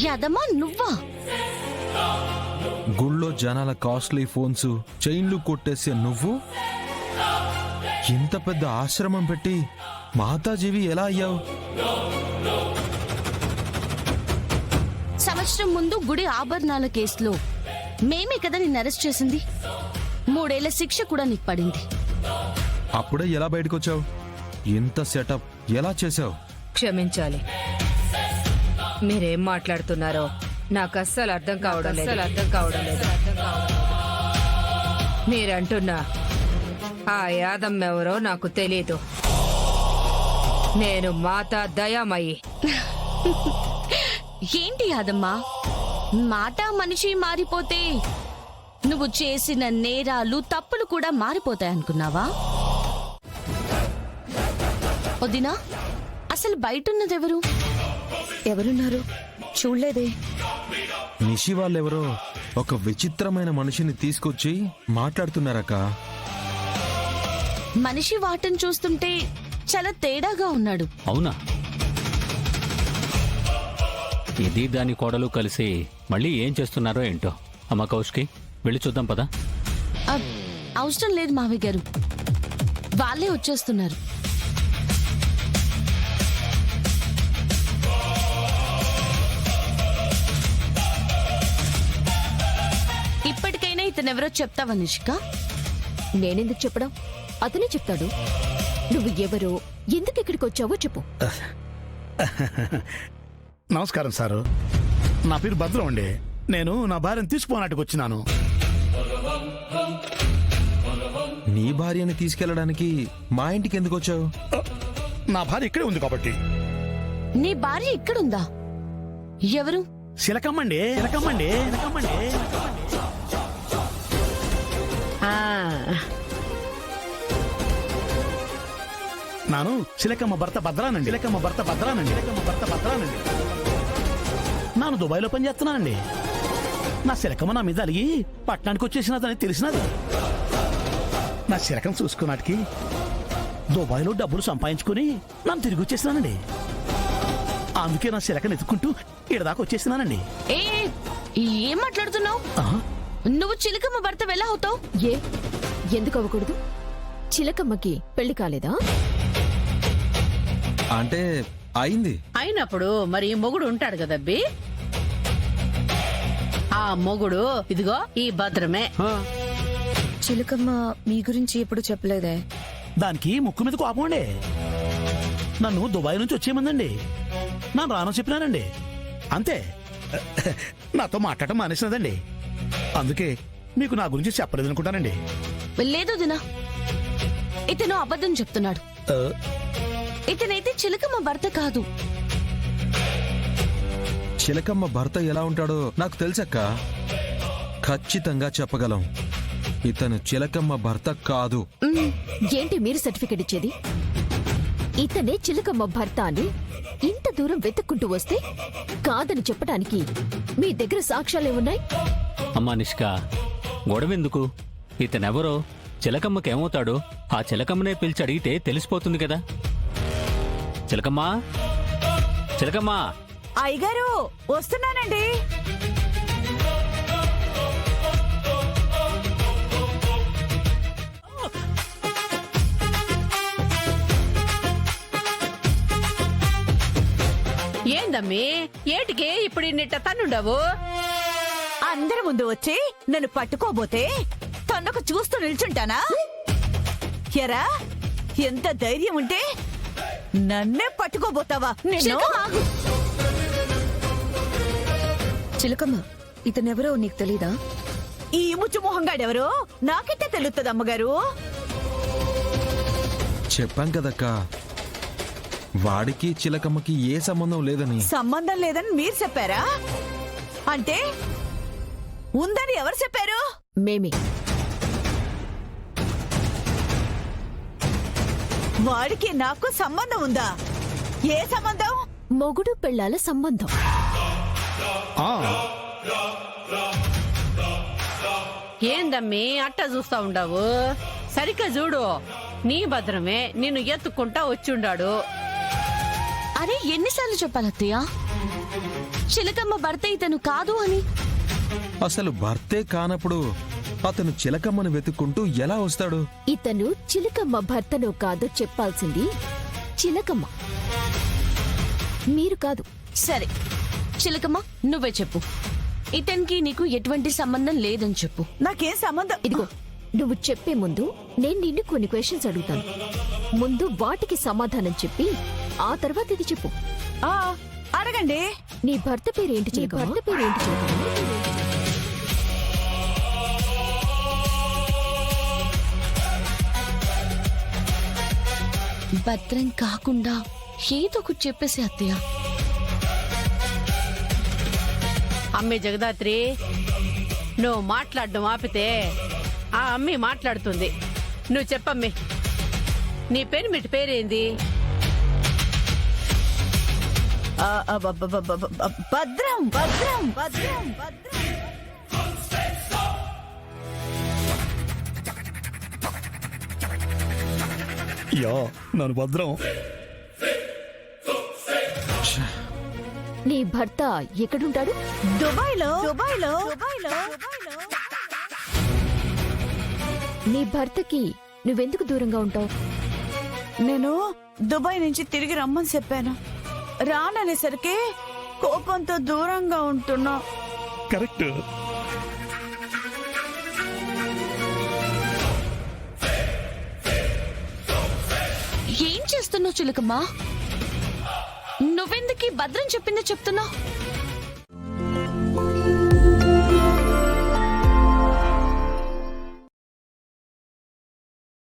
యాదమ్మా నువ్వా? గుళ్ళో జనాల కాస్ట్లీ ఫోన్స్ చైన్లు కొట్టేసే నువ్వు ఇంత పెద్ద ఆశ్రమం పెట్టి మాతాజీవి ఎలా అయ్యావు? సంవత్సరం ముందు గుడి ఆభరణాల కేసులో మేమే కదా నిన్ను అరెస్ట్ చేసింది. 3 ఏళ్ల శిక్ష కూడా నీకు పడింది. అప్పుడే ఎలా బయటకొచ్చావు? ఇంత సెటప్ ఎలా చేశావు? క్షమించాలి, మీరేం మాట్లాడుతున్నారో నాకు అస్సలు అర్థం కావడం లేదు. మీరంటున్నా ఆ యాదమ్మ ఎవరో నాకు తెలీదు. నేను మాతా దయామయి. ఏంటి యాదమ్మా, మాట మనిషి మారిపోతే నువ్వు చేసిన నేరాలు తప్పులు కూడా మారిపోతాయనుకున్నావా? వదినా, అసలు బయటున్నదెవరు? ఎవరున్నారు? చూడలేదే. నిషి వాళ్ళెవరో ఒక విచిత్రమైన మనిషిని తీసుకొచ్చి మాట్లాడుతున్నారక్క. మనిషి వాటం చూస్తుంటే చాలా తేడాగా ఉన్నాడు. అవునా? ఇది దాని కోడలు కలిసి మళ్ళీ ఏం చేస్తున్నారో ఏంటో. అమ్మ కౌష్కి, వెళ్ళి చూద్దాం పదా. అవసరం లేదు మావయ్య గారు, వాళ్ళే వచ్చేస్తున్నారు. ఇప్పటికైనా ఇతనెవరో చెప్తావా నిషిక? నేనెందుకు చెప్పడం? అతనే చెప్తాడు. నువ్వు ఎవరో, ఎందుకు ఇక్కడికి వచ్చావో చెప్పు. నమస్కారం సారు, నా పేరు భద్రం అండి. నేను నా భార్యను తీసుకుపోనాటికి వచ్చినాను. నీ భార్యని తీసుకెళ్లడానికి మా ఇంటికి ఎందుకు వచ్చావు? నా భార్య ఇక్కడే ఉంది కాబట్టి. నీ భార్య ఇక్కడుందా? ఎవరు? శిలకమ్మండి. నాను శిలకమ్మ భర్త భద్రానండి. నాను దుబాయ్లో పని చేస్తున్నానండి. నా శిలకమ్మ నా మీద అలిగి పట్టణానికి వచ్చేసినదని తెలిసినది. నా శిలకం చూసుకున్నాటికి దుబాయ్లో డబ్బులు సంపాదించుకుని నన్ను తిరిగి వచ్చేసినానండి. అందుకే నా శిలకను ఎత్తుకుంటూ ఇక్కడదాకా వచ్చేసినానండి. ఏం మాట్లాడుతున్నావు? నువ్వు చిలకమ్మ భర్త ఎలా అవుతావు? ఎందుకు అవ్వకూడదు? చిలకమ్మకి పెళ్లి కాలేదా? అంటే అయింది. అయినప్పుడు మరి మొగుడు ఉంటాడు కదబ్బి. ఆ మొగుడు ఇదిగో ఈ భద్రమే. చిలకమ్మ మీ గురించి ఎప్పుడు చెప్పలేదే. దానికి ముక్కు మీద కోపం అండి. నన్ను దుబాయ్ నుంచి వచ్చేయమందండి. నన్ను రాను చెప్పినానండి. అంతే, నాతో మాట్లాడటం మానేసినదండి. అందుకే మీకు నా గురించి చెప్పలేదు అనుకుంటానండి. లేదు దినా, ఇతను అబద్ధం చెప్తున్నాడు. ఇతనైతే చిలకమ్మ భర్త కాదు. చిలకమ్మ భర్త ఎలా ఉంటాడో నాకు తెలుసక్క. ఖచ్చితంగా చెప్పగలం, ఇతను చిలకమ్మ భర్త కాదు. ఏంటి మీరు సర్టిఫికెట్ ఇచ్చేది? ఇతనే చిలకమ్మ భర్త అని ఇంత దూరం వెతుక్కుంటూ వస్తే కాదని చెప్పడానికి మీ దగ్గర సాక్ష్యాలేమున్నాయి? అమ్మా నిష్క, గొడవెందుకు? ఇతనెవరో చిలకమ్మకేమవుతాడో ఆ చిలకమ్మనే పిలిచి అడిగితే తెలిసిపోతుంది కదా. చిలకమ్మా, చిలకమ్మా. అయ్యగారు వస్తున్నానండి. ఏందమ్మీ, ఏటికి ఇప్పుడు ఇన్నిట్ట తన్నుండవు? అందరి ముందు వచ్చి నన్ను పట్టుకోబోతే తన్నకు చూస్తూ నిల్చుంటానా? ఎరా, ఎంత ధైర్యం ఉంటే నన్నే పట్టుకోబోతావా? చిలకమ్మ, ఇతనెవరో నీకు తెలీదా? ఈ ముచ్చు మొహంగాడెవరో నాకెట్టే తెలుస్తుంది అమ్మగారు. చెప్పాం కదక్క, వాడికి చిలకమ్మకి ఏ సంబంధం లేదని. సంబంధం లేదని మీరు చెప్పారా? అంటే ఉందని ఎవరు చెప్పారు? మేమే. వాడికి నాకు సంబంధం ఉందా? ఏ సంబంధం? మొగుడు పెళ్ళాల సంబంధం. ఏందమ్మీ అట్ట చూస్తా ఉండవు? సరిగ్గా చూడు, నీ భద్రమే నిన్ను ఎత్తుకుంటా వచ్చిండాడు. అరే ఎన్నిసార్లు చెప్పాలత్తయ్య? చిలకమ్మ భర్త ఇతను కాదు అని. అసలు భర్తే కానప్పుడు అతను చిలకమ్మను వెతుక్కుంటూ ఎలా వస్తాడు? ఇతను చిలకమ్మ భర్తనో కాదో చెప్పాల్సింది చిలకమ్మ, మీరు కాదు. సరే చిలకమ్మ, నువ్వే చెప్పు. ఇతనికి నీకు ఎటువంటి సంబంధం లేదని చెప్పు. నాకేం సంబంధం. ఇదిగో, నువ్వు చెప్పే ముందు నేను నిన్ను కొన్ని క్వశ్చన్స్ అడుగుతాను. ముందు వాటికి సమాధానం చెప్పి ఆ తర్వాత ఇది చెప్పు. ఆ, అడగండి. నీ భర్త పేరేంటి చిలకమ్మ? భర్త పేరేంటి చిలకమ్మ? భద్రం కాకుండా ఏదో ఒకటి చెప్పేసి అత్తయ్య. అమ్మే జగదాత్రి, నువ్వు మాట్లాడడం ఆపితే ఆ అమ్మి మాట్లాడుతుంది. నువ్వు చెప్పమ్మి, నీ పెనిమిటి పేరేంది? భద్రం భద్రం భద్రం భద్రం. యా, నన్ను భద్రం. నీ భర్త ఎక్కడుంటాడు? దుబాయ్లో దుబాయ్లో దుబాయ్లో. నీ భర్తకి నువ్వెందుకు దూరంగా ఉంటావు? నేను దుబాయ్ నుంచి తిరిగి రమ్మని చెప్పాను. రాననేసరికి కోపంతో దూరంగా ఉంటున్నా. కరెక్ట్. ఏం చేస్తున్నావు చిలకమ్మా? నువ్వెందుకు భద్రం చెప్పిందో చెప్తున్నావు?